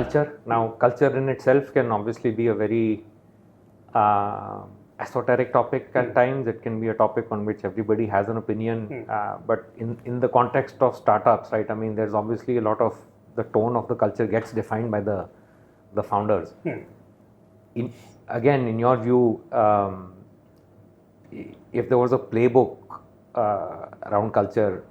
culture. Now, culture in itself can obviously be a very esoteric topic at times. It can be a topic on which everybody has an opinion. But in the context of startups, right? I mean, there's obviously a lot of the tone of the culture gets defined by the founders. Again, in your view, if there was a playbook around culture,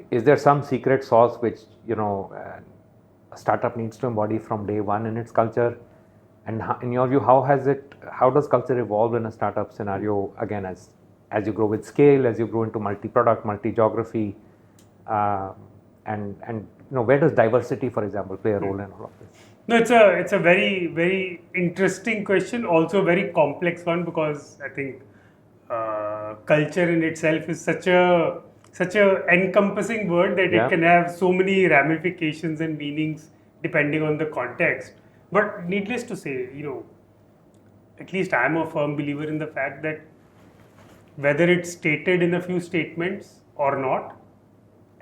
is there some secret sauce which a startup needs to embody from day one in its culture? And in your view, how does culture evolve in a startup scenario, again, as you grow with scale, as you grow into multi-product, multi-geography, and where does diversity, for example, play a role in all of this? No, it's a very, very interesting question, also a very complex one, because I think culture in itself is such a encompassing word that it can have so many ramifications and meanings depending on the context. But needless to say, at least I'm a firm believer in the fact that whether it's stated in a few statements or not,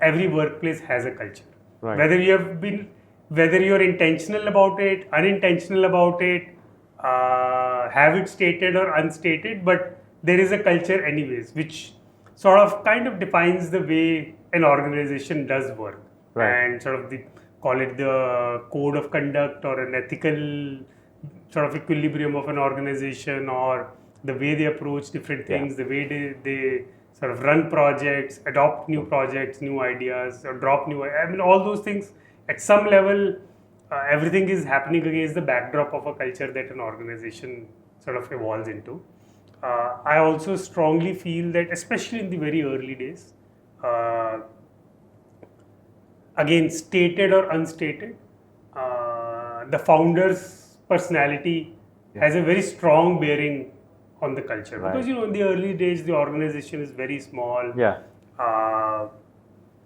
every workplace has a culture. Right. Whether you're intentional about it, unintentional about it, have it stated or unstated, but there is a culture anyways, which sort of kind of defines the way an organization does work. Right. And sort of call it the code of conduct or an ethical sort of equilibrium of an organization, or the way they approach different things, the way they sort of run projects, adopt new projects, new ideas, or drop all those things. At some level, everything is happening against the backdrop of a culture that an organization sort of evolves into. I also strongly feel that, especially in the very early days, again, stated or unstated, the founder's personality has a very strong bearing on the culture. Right. Because, in the early days, the organization is very small.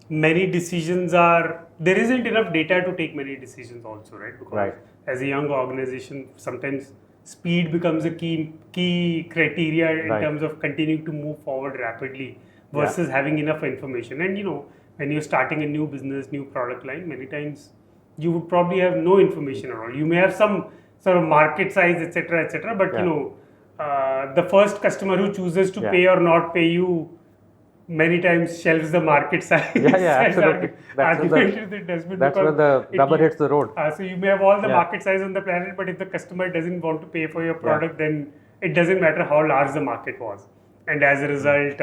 Many decisions there isn't enough data to take many decisions also, right? Because as a young organization, sometimes speed becomes a key criteria in terms of continuing to move forward rapidly versus having enough information. And when you're starting a new business, new product line, many times you would probably have no information at all. You may have some sort of market size, etc., but the first customer who chooses to pay or not pay you many times shelves the market size. Absolutely. That's where the rubber hits the road. So you may have all the market size on the planet, but if the customer doesn't want to pay for your product, then it doesn't matter how large the market was. And as a result,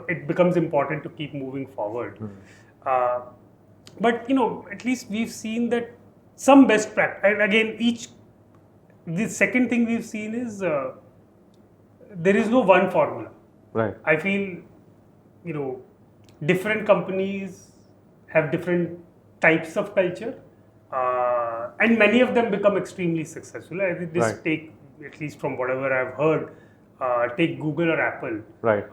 it becomes important to keep moving forward. But at least we've seen that some best practice. And again, the second thing we've seen is there is no one formula. Right. I feel different companies have different types of culture, and many of them become extremely successful. I think take, at least from whatever I've heard, take Google or Apple. Right.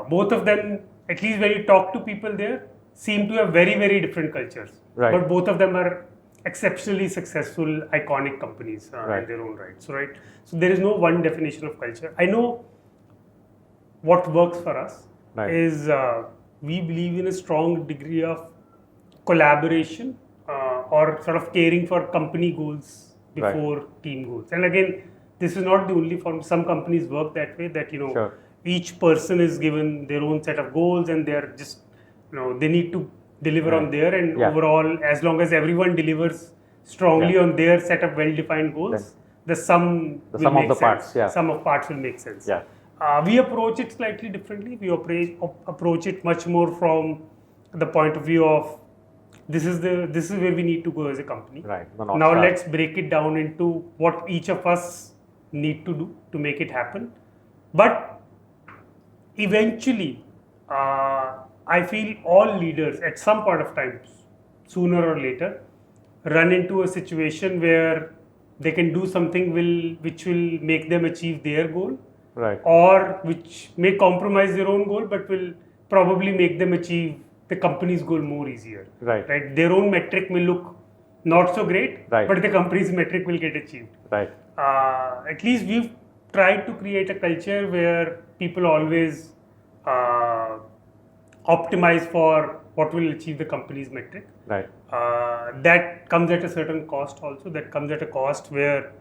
Both of them, at least when you talk to people there, seem to have very, very different cultures. Right. But both of them are exceptionally successful, iconic companies in their own right. So there is no one definition of culture. I know what works for us is we believe in a strong degree of collaboration or sort of caring for company goals before team goals. And again, this is not the only form. Some companies work that way, that each person is given their own set of goals, and they're just they need to deliver on their, and overall, as long as everyone delivers strongly on their set of well-defined goals, the sum of the parts will make sense. We approach it slightly differently. We approach it much more from the point of view of this is where we need to go as a company. Right. Now let's break it down into what each of us need to do to make it happen. But eventually, I feel all leaders at some point of time, sooner or later, run into a situation where they can do something which will make them achieve their goal. Right. Or which may compromise their own goal, but will probably make them achieve the company's goal more easier. Right. Their own metric may look not so great, right. but the company's metric will get achieved. Right. At least we've tried to create a culture where people always optimize for what will achieve the company's metric. Right. That comes at a certain cost also. That comes at a cost where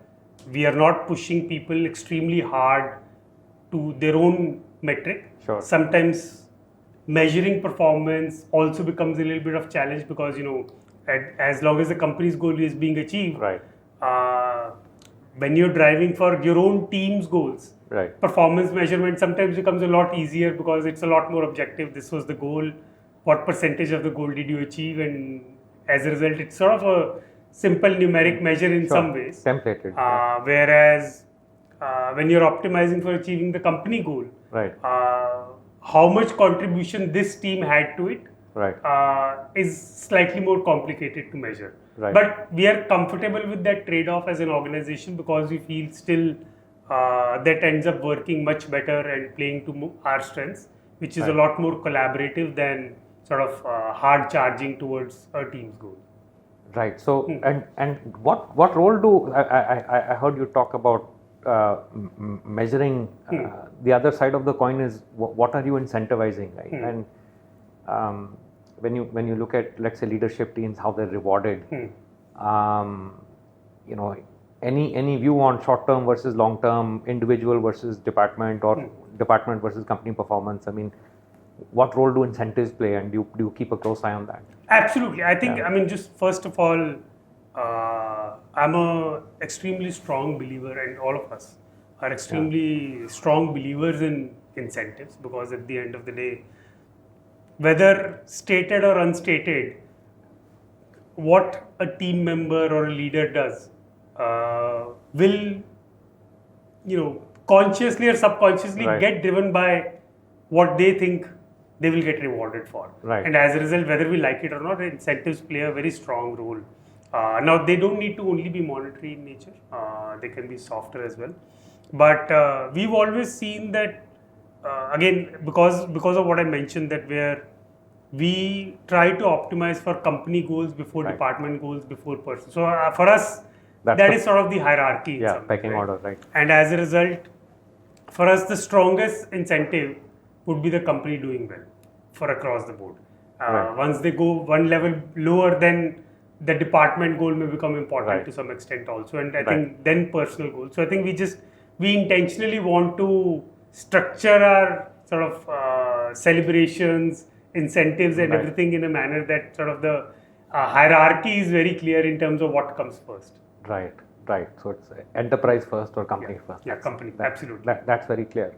we are not pushing people extremely hard to their own metric. Sure. Sometimes measuring performance also becomes a little bit of challenge because, as long as the company's goal is being achieved, Right. When you're driving for your own team's goals, Right. performance measurement sometimes becomes a lot easier because it's a lot more objective. This was the goal. What percentage of the goal did you achieve? And as a result, it's sort of a simple numeric measure in some ways. Templated. Whereas when you're optimizing for achieving the company goal, Right. How much contribution this team had to it Right. is slightly more complicated to measure. Right. But we are comfortable with that trade-off as an organization because we feel still that ends up working much better and playing to our strengths, which is a lot more collaborative than sort of hard charging towards a team's goal. Right. So and what role do I heard you talk about measuring the other side of the coin is what are you incentivizing, right? And when you look at, let's say, leadership teams, how they're rewarded, any view on short term versus long term, individual versus department, or department versus company performance? I mean, what role do incentives play, and do you keep a close eye on that? Absolutely. I think, just first of all, I'm a extremely strong believer, and all of us are extremely strong believers in incentives, because at the end of the day, whether stated or unstated, what a team member or a leader does will, consciously or subconsciously get driven by what they think they will get rewarded for. Right. And as a result, whether we like it or not, incentives play a very strong role. Now, they don't need to only be monetary in nature. They can be softer as well. But we've always seen that, again, because of what I mentioned, that where we try to optimize for company goals before department goals, before person. So for us, that is sort of the hierarchy. Yeah, pecking order, right. And as a result, for us, the strongest incentive would be the company doing well for across the board. Once they go one level lower, then the department goal may become important to some extent also. And I think then personal goals. So I think we intentionally want to structure our sort of celebrations, incentives and everything in a manner that sort of the hierarchy is very clear in terms of what comes first. Right. So it's enterprise first or company first. Yeah, company, absolutely. That's very clear.